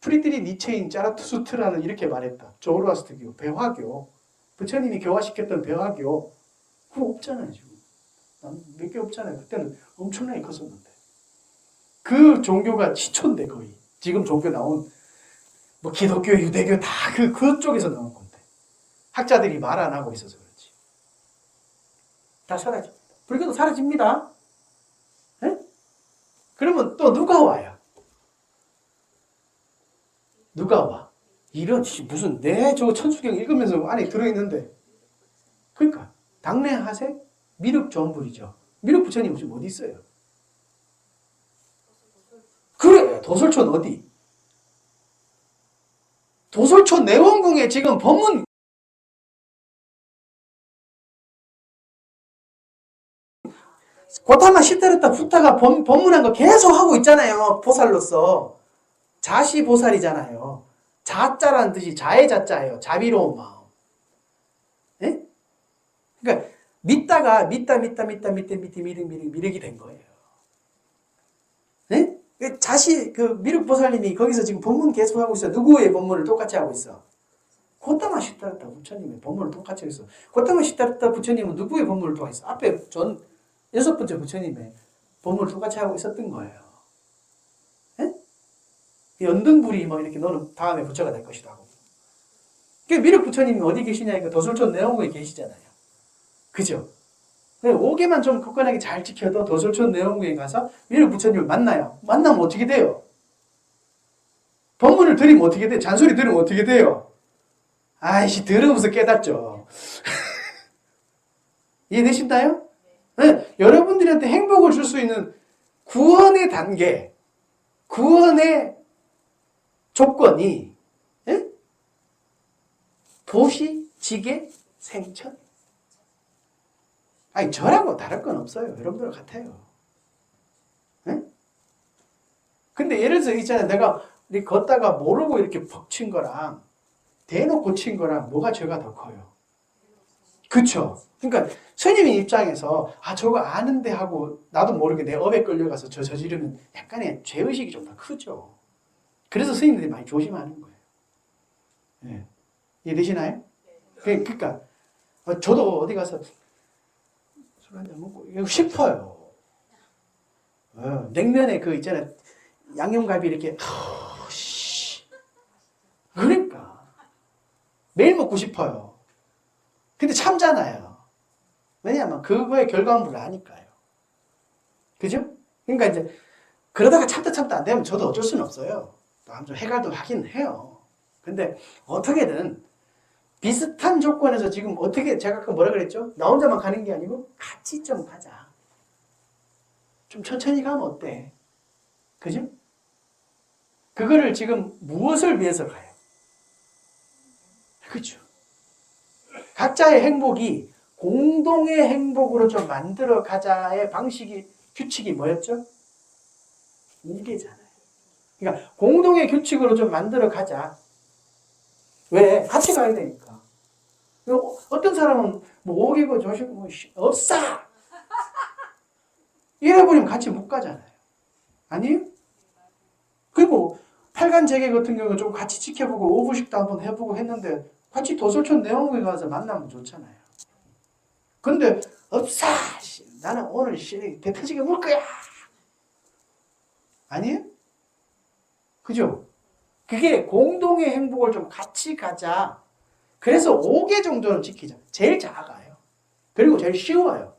프리드리 니체인 짜라투스트라는 이렇게 말했다. 조로아스트교, 배화교. 부처님이 교화시켰던 배화교. 그거 없잖아요, 지금. 몇 개 없잖아요. 그때는 엄청나게 컸었는데. 그 종교가 시초인데, 거의. 지금 종교 나온, 뭐, 기독교, 유대교 다 그쪽에서 나온 건데. 학자들이 말 안 하고 있어서 그렇지. 다 사라집니다. 불교도 사라집니다. 네? 그러면 또 누가 와요? 누가 와? 이런 무슨 저 천수경 읽으면서 안에 들어있는데 그러니까 당내 하색 미륵 전불이죠. 미륵 부처님 지금 어디 있어요? 그래 도솔촌 어디? 도솔촌 내원궁에 지금 법문 고타마 시테르타 부타가 법문한 거 계속 하고 있잖아요. 보살로서 자시 보살이잖아요. 자자라는 뜻이 자의 자자예요. 자비로운 마음. 네? 그러니까 믿다가 미륵이 된 거예요. 네? 미륵 보살님이 거기서 지금 법문 계속하고 있어. 누구의 법문을 똑같이 하고 있어? 고타마 시타르타 부처님의 법문을 똑같이 하고 있어. 고타마 시타르타 부처님은 누구의 법문을 똑같이 했어? 앞에 여섯 번째 부처님의 법문을 똑같이 하고 있었던 거예요. 네? 연등불이 뭐 이렇게 너는 다음에 부처가 될 것이다 하고. 미륵 부처님이 어디 계시냐니까 도솔촌 내원궁에 계시잖아요. 그죠? 5개만 좀 굳건하게 잘 지켜도 도솔촌 내원궁에 가서 미륵 부처님을 만나요. 만나면 어떻게 돼요? 법문을 들으면 어떻게 돼요? 잔소리 들으면 어떻게 돼요? 아이씨, 들으면서 깨닫죠. 이해되신다요? 네, 여러분들한테 행복을 줄 수 있는 구원의 단계, 구원의 조건이 도시, 지계, 생천. 아니, 저라고 다를 건 없어요. 여러분들 같아요. 네? 근데 예를 들어서 있잖아요. 내가 이렇게 걷다가 모르고 이렇게 퍽 친 거랑 대놓고 친 거랑 뭐가 죄가 더 커요? 그쵸? 그러니까 스님의 입장에서 저거 아는데 하고 나도 모르게 내 업에 끌려가서 저지르면 약간의 죄의식이 좀 더 크죠. 그래서 스님들이 많이 조심하는 거예요. 네. 이해되시나요? 그러니까 저도 어디 가서 술 한잔 먹고 이거 싶어요. 냉면에 그 있잖아요. 양념갈비 이렇게 그러니까 매일 먹고 싶어요. 근데 참잖아요. 왜냐하면 그거의 결과물을 아니까요. 그죠? 그러니까 이제 그러다가 참다 안 되면 저도 어쩔 수는 없어요. 좀 해갈도 하긴 해요. 근데 어떻게든 비슷한 조건에서 지금 어떻게 제가 아까 뭐라 그랬죠? 나 혼자만 가는 게 아니고 같이 좀 가자. 좀 천천히 가면 어때? 그죠? 그거를 지금 무엇을 위해서 가요? 그렇죠. 각자의 행복이 공동의 행복으로 좀 만들어 가자의 규칙이 뭐였죠? 이게잖아요. 그러니까 공동의 규칙으로 좀 만들어 가자. 왜? 같이 가야 되니까. 어떤 사람은 뭐 5개고 조식 없어! 이래버리면 같이 못 가잖아요. 아니에요? 그리고 팔간제계 같은 경우는 좀 같이 지켜보고 오부식도 한번 해보고 했는데 같이 도솔촌 내원궁에 가서 만나면 좋잖아요. 근데 없어! 나는 오늘 배 터지게 물 거야! 아니에요? 그죠? 그게 공동의 행복을 좀 같이 가자. 그래서 5개 정도는 지키자. 제일 작아요. 그리고 제일 쉬워요.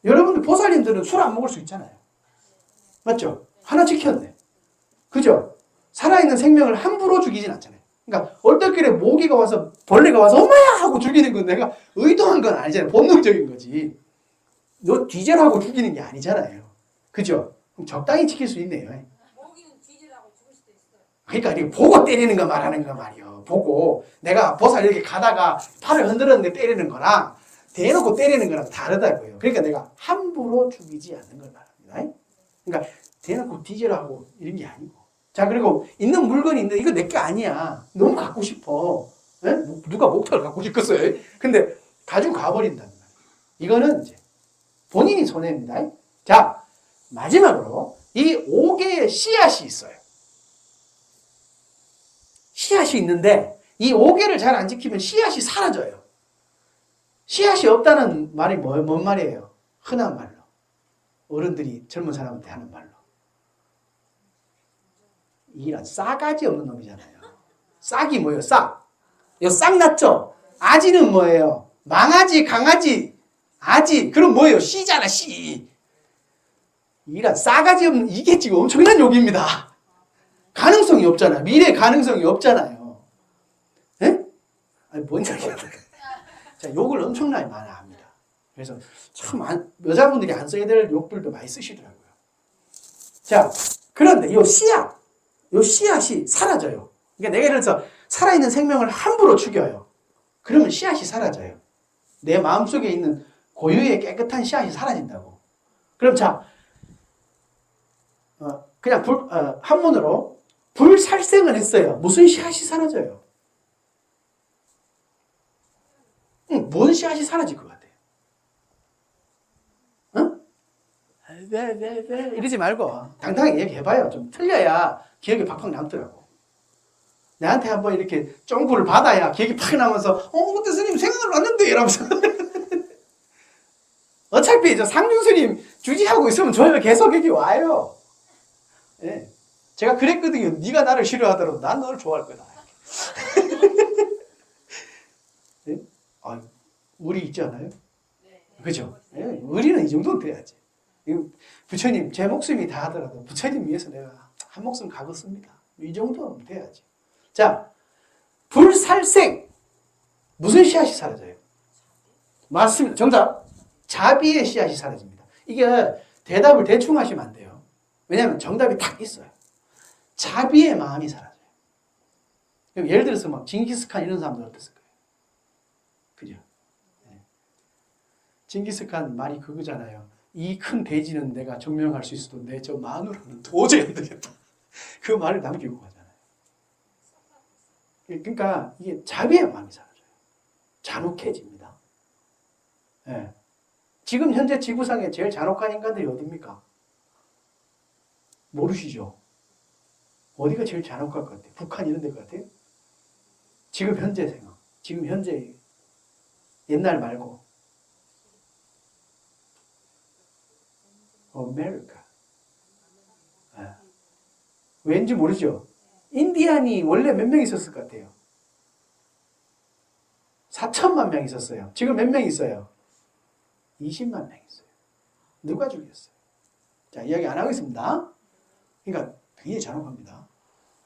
여러분들 보살님들은 술 안 먹을 수 있잖아요. 맞죠? 하나 지켰네. 그죠? 살아있는 생명을 함부로 죽이진 않잖아요. 그러니까 얼떨결에 모기가 와서 벌레가 와서 엄마야 하고 죽이는 건 내가 의도한 건 아니잖아요. 본능적인 거지. 너 뒤져라고 죽이는 게 아니잖아요. 그죠? 그럼 적당히 지킬 수 있네요. 모기는 뒤지라고 죽을 수도 있어요. 그러니까 이게 보고 때리는 거 말하는 거 말이요. 보고 내가 보살 이렇게 가다가 팔을 흔들었는데 때리는 거랑 대놓고 때리는 거랑 다르다고요. 그러니까 내가 함부로 죽이지 않는 걸 말합니다. 그러니까 대놓고 뒤지라고 이런 게 아니고. 자, 그리고 있는 물건이 있는데 이거 내 게 아니야. 너무 갖고 싶어. 네? 누가 목탁을 갖고 싶겠어요? 근데 가지고 가버린다는 거예요. 이거는 이제 본인이 손해입니다. 자, 마지막으로 이 5개의 씨앗이 있어요. 씨앗이 있는데 이 5개를 잘 안 지키면 씨앗이 사라져요. 씨앗이 없다는 말이 뭔 말이에요? 흔한 말로. 어른들이 젊은 사람한테 하는 말로. 이런 싸가지 없는 놈이잖아요. 싹이 뭐예요? 싹. 이거 싹 났죠? 아지는 뭐예요? 망아지, 강아지, 아지. 그럼 뭐예요? 씨잖아, 씨. 이런 싸가지 없는, 이게 지금 엄청난 욕입니다. 가능성이 없잖아요. 미래 가능성이 없잖아요. 예? 아니, 뭔 얘기야. 자, 욕을 엄청나게 많이 합니다. 그래서 참, 여자분들이 안 써야 될 욕들도 많이 쓰시더라고요. 자, 그런데 요 씨앗이 사라져요. 그러니까 내가 예를 들어서 살아있는 생명을 함부로 죽여요. 그러면 씨앗이 사라져요. 내 마음속에 있는 고유의 깨끗한 씨앗이 사라진다고. 그럼 자, 그냥 한문으로 불살생을 했어요. 무슨 씨앗이 사라져요? 뭔 씨앗이 사라질 것 같아요? 네, 이러지 말고 당당하게 얘기해봐요. 좀 틀려야 기억이 팍팍 남더라고. 내한테 한번 이렇게 쫑구를 받아야 기억이 팍 나면서 그때 스님 생각을 났는데 이러면서 어차피 저 상중 스님 주지하고 있으면 저희가 계속 여기 와요. 예. 제가 그랬거든요. 네가 나를 싫어하더라도 난 너를 좋아할 거다. 예? 우리 있지 않아요? 그죠? 예, 의리는 이 정도는 돼야지. 부처님, 제 목숨이 다 하더라도 부처님 위해서 내가 한 목숨 가겠습니다. 이 정도는 돼야지. 자, 불살생. 무슨 씨앗이 사라져요? 맞습니다. 정답. 자비의 씨앗이 사라집니다. 이게 대답을 대충 하시면 안 돼요. 왜냐하면 정답이 딱 있어요. 자비의 마음이 사라져요. 예를 들어서 막 징기스칸 이런 사람들 어땠을 거예요? 그죠? 징기스칸 말이 그거잖아요. 이 큰 대지는 내가 점령할 수 있어도 내 저 마누라는 도저히 안 되겠다. 그 말을 남기고 가잖아요. 그러니까 이게 자비의 마음이 사라져요. 잔혹해집니다. 예. 지금 현재 지구상에 제일 잔혹한 인간들이 어디입니까? 모르시죠? 어디가 제일 잔혹할 것 같아요? 북한 이런 데일 것 같아요? 지금 현재 생각. 지금 현재 옛날 말고 아메리카. 왠지 모르죠? 인디안이 원래 몇 명 있었을 것 같아요? 4천만 명 있었어요. 지금 몇 명 있어요? 20만 명 있어요. 누가 죽였어요? 자, 이야기 안 하고 있습니다. 그러니까 굉장히 잔혹합니다.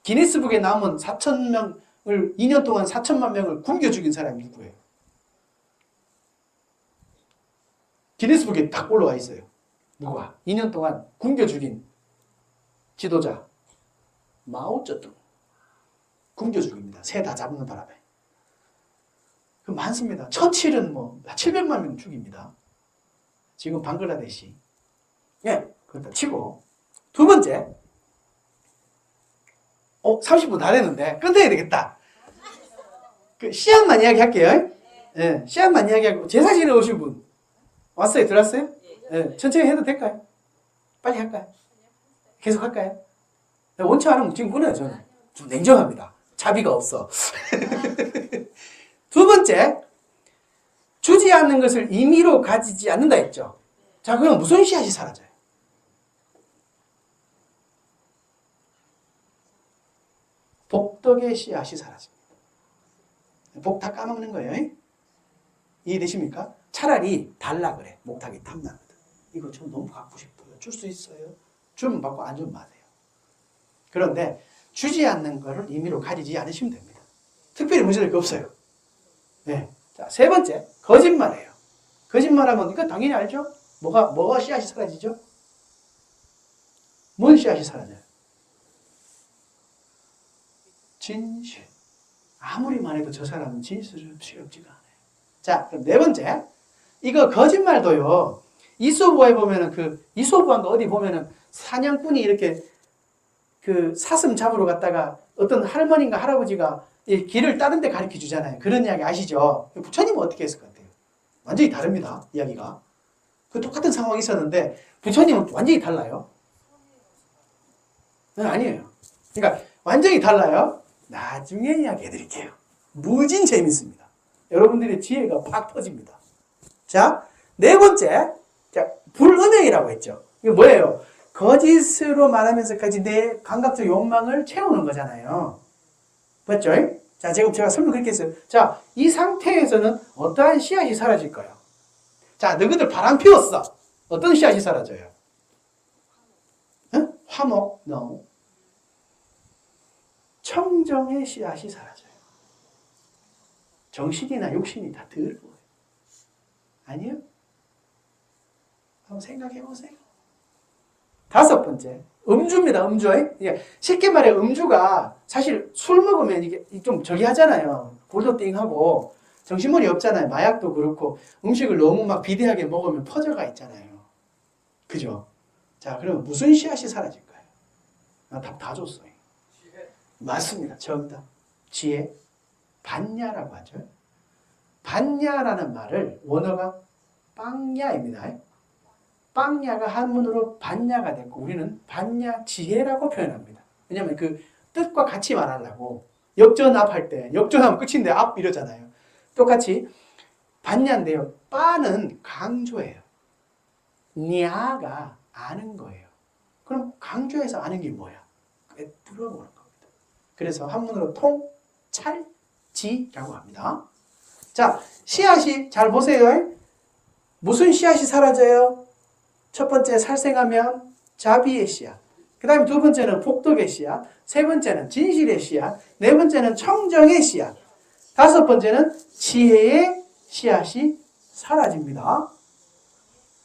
기네스북에 남은 4천 명을 2년 동안 4천만 명을 굶겨 죽인 사람이 누구예요? 기네스북에 딱 올라와 있어요. 누가? 2년 동안 굶겨 죽인 지도자 마오쩌둥. 굶겨 죽입니다. 새 다 잡는 바람에. 그 많습니다. 처칠은 700만 명 죽입니다. 지금 방글라데시. 예, 그렇다 치고. 두 번째. 30분 다 됐는데 끝내야 되겠다. 그 씨앗만 이야기할게요. 예, 씨앗만 이야기하고 제사 지내러 오신 분 왔어요? 들어왔어요? 예, 천천히 해도 될까요? 빨리 할까요? 계속 할까요? 원치 않으면 지금 끊어요. 저는 좀 냉정합니다. 자비가 없어. 두 번째, 주지 않는 것을 임의로 가지지 않는다 했죠. 자, 그럼 무슨 씨앗이 사라져요? 복덕의 씨앗이 사라집니다. 복 다 까먹는 거예요. 이해되십니까? 차라리 달라 그래. 목탁이 탐나거든. 이거 좀 너무 갖고 싶어요. 줄 수 있어요? 주면 받고 안 주면 마세요. 그런데 주지 않는 것을 임의로 가지지 않으시면 됩니다. 특별히 문제될 게 없어요. 네. 자, 세 번째, 거짓말이에요. 거짓말하면 이거 당연히 알죠? 뭐가 씨앗이 사라지죠? 뭔 씨앗이 사라져요? 진실. 아무리 말해도 저 사람은 진실스럽지가 않아요. 자, 그럼 네 번째, 이거 거짓말도요. 이솝우화에 보면은 이솝우화인가 어디 보면은 사냥꾼이 이렇게 그 사슴 잡으러 갔다가 어떤 할머니인가 할아버지가 이 길을 다른 데 가르쳐 주잖아요. 그런 이야기 아시죠? 부처님은 어떻게 했을 것 같아요? 완전히 다릅니다. 이야기가. 그 똑같은 상황이 있었는데 부처님은 완전히 달라요. 아니에요. 그러니까 완전히 달라요. 나중에 이야기해 드릴게요. 무진 재밌습니다. 여러분들의 지혜가 팍 터집니다. 자, 네 번째. 자, 불음행이라고 했죠. 이게 뭐예요? 거짓으로 말하면서까지 내 감각적 욕망을 채우는 거잖아요. 맞죠? 자, 지금 제가 설명 그렇게 했어요. 자, 이 상태에서는 어떠한 씨앗이 사라질까요? 자, 너희들 바람 피웠어. 어떤 씨앗이 사라져요? 응? 화목? No. 청정의 씨앗이 사라져요. 정신이나 욕심이 다 더러워요. 아니요? 한번 생각해 보세요. 다섯 번째, 음주입니다. 음주. 쉽게 말해 음주가 사실 술 먹으면 이게 좀 저기 하잖아요. 골도 띵하고 정신머리 없잖아요. 마약도 그렇고 음식을 너무 막 비대하게 먹으면 퍼져가 있잖아요. 그죠? 자, 그럼 무슨 씨앗이 사라질까요? 나 답 다 줬어요. 맞습니다. 정답. 지혜. 반야라고 하죠. 반야라는 말을 원어가 빵야입니다. 빵야가 한문으로 반야가 됐고 우리는 반야지혜라고 표현합니다. 왜냐하면 그 뜻과 같이 말하려고 역전압 할 때 역전하면 끝인데 앞 이러잖아요. 똑같이 반야인데요. 빠는 강조예요. 냐가 아는 거예요. 그럼 강조해서 아는 게 뭐야? 꿰뚫어보는 겁니다. 그래서 한문으로 통찰지라고 합니다. 자, 씨앗이 잘 보세요. 무슨 씨앗이 사라져요? 첫 번째 살생하면 자비의 씨앗. 그 다음에 두 번째는 복덕의 씨앗. 세 번째는 진실의 씨앗. 네 번째는 청정의 씨앗. 다섯 번째는 지혜의 씨앗이 사라집니다.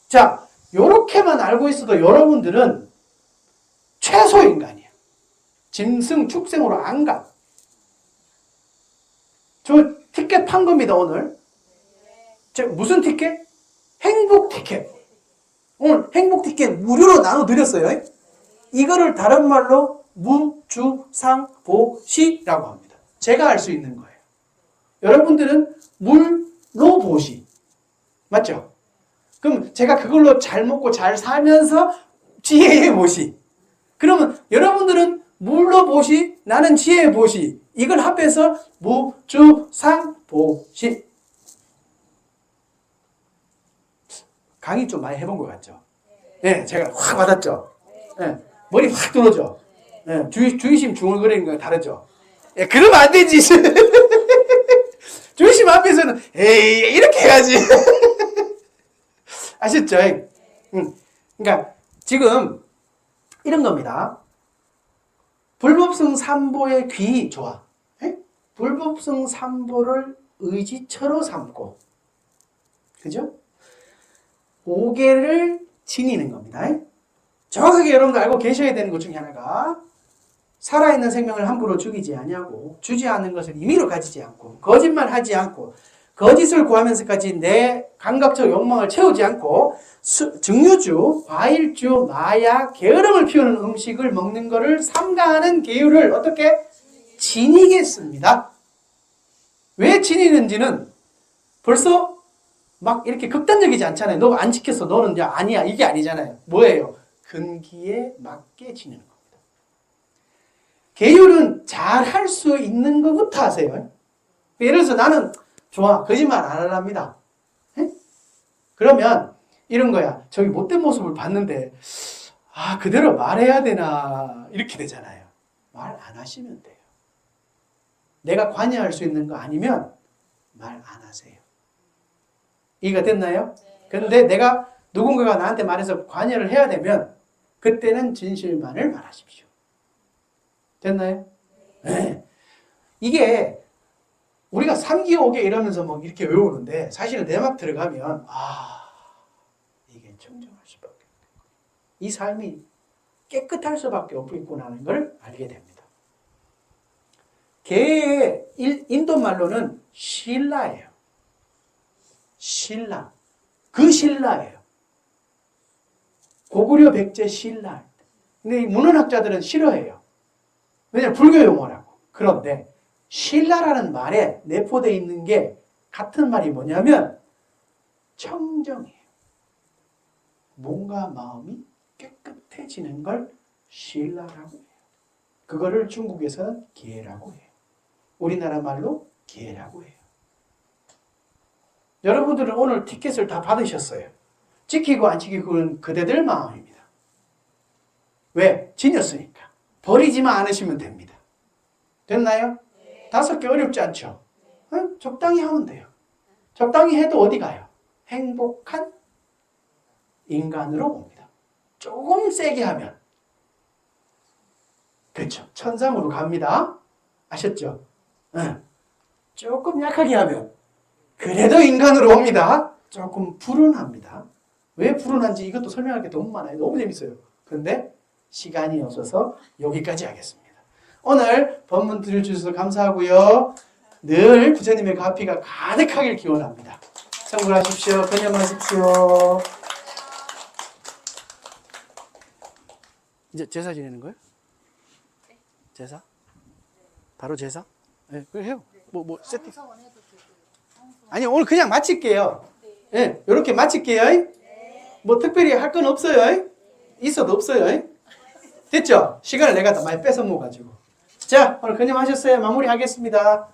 자, 요렇게만 알고 있어도 여러분들은 최소인간이야. 짐승, 축생으로 안 가. 저 티켓 판 겁니다, 오늘. 무슨 티켓? 행복 티켓. 오늘 행복 티켓 무료로 나눠드렸어요. 이거를 다른 말로 무주상보시라고 합니다. 제가 할 수 있는 거예요. 여러분들은 물로보시. 맞죠? 그럼 제가 그걸로 잘 먹고 잘 살면서 지혜의 보시. 그러면 여러분들은 물로보시, 나는 지혜의 보시. 이걸 합해서 무주상보시. 강의 좀 많이 해본 것 같죠? 네, 제가 확 와닿죠? 네, 머리 확 들어오죠? 네, 주의심 중얼거리는 거 다르죠? 예, 그러면 안 되지. 주의심 앞에서는, 에이, 이렇게 해야지. 아셨죠? 그러니까, 지금, 이런 겁니다. 불법성 삼보의 귀, 좋아. 에? 불법성 삼보를 의지처로 삼고, 그죠? 5개를 지니는 겁니다. 정확하게 여러분들 알고 계셔야 되는 것 중에 하나가 살아있는 생명을 함부로 죽이지 아니하고 주지 않는 것을 임의로 가지지 않고 거짓말하지 않고 거짓을 구하면서까지 내 감각적 욕망을 채우지 않고 증류주, 과일주, 마약, 게으름을 피우는 음식을 먹는 것을 삼가하는 계율을 어떻게? 지니겠습니다. 왜 지니는지는 벌써 막 이렇게 극단적이지 않잖아요. 너 안 지켰어. 너는 이제 아니야. 이게 아니잖아요. 뭐예요? 근기에 맞게 지내는 겁니다. 계율은 잘 할 수 있는 것부터 하세요. 예를 들어서 나는 좋아. 거짓말 안 하랍니다. 그러면 이런 거야. 저기 못된 모습을 봤는데 아 그대로 말해야 되나 이렇게 되잖아요. 말 안 하시면 돼요. 내가 관여할 수 있는 거 아니면 말 안 하세요. 이해가 됐나요? 그런데 내가 누군가가 나한테 말해서 관여를 해야 되면 그때는 진실만을 말하십시오. 됐나요? 네. 이게 우리가 3기 5개 이러면서 뭐 이렇게 외우는데 사실은 내막 들어가면 이게 청정할 수밖에 없고 이 삶이 깨끗할 수밖에 없구나 하는 걸 알게 됩니다. 개의 인도 말로는 신라예요. 신라. 그 신라예요. 고구려 백제 신라. 근데 이 문헌학자들은 싫어해요. 왜냐하면 불교 용어라고. 그런데 신라라는 말에 내포되어 있는 게 같은 말이 뭐냐면 청정이에요. 몸과 마음이 깨끗해지는 걸 신라라고 해요. 그거를 중국에서는 계라고 해요. 우리나라 말로 계라고 해요. 여러분들은 오늘 티켓을 다 받으셨어요. 지키고 안 지키고는 그대들 마음입니다. 왜? 지녔으니까. 버리지만 않으시면 됩니다. 됐나요? 5개 어렵지 않죠? 적당히 하면 돼요. 적당히 해도 어디 가요? 행복한 인간으로 옵니다. 조금 세게 하면 그렇죠. 천상으로 갑니다. 아셨죠? 조금 약하게 하면 그래도 인간으로 옵니다. 조금 불운합니다. 왜 불운한지 이것도 설명할 게 너무 많아요. 너무 재밌어요. 그런데 시간이 없어서 여기까지 하겠습니다. 오늘 법문 들어주셔서 감사하고요. 늘 부처님의 가피가 가득하길 기원합니다. 성불하십시오. 번영하십시오. 이제 제사 지내는 거예요? 제사? 바로 제사? 네, 그래 해요. 뭐 세팅. 아니 오늘 그냥 마칠게요. 예, 네, 이렇게 마칠게요. 뭐 특별히 할 건 없어요. 있어도 없어요. 됐죠? 시간을 내가 다 많이 뺏어 먹어가지고. 자, 오늘 근념하셨어요? 마무리하겠습니다.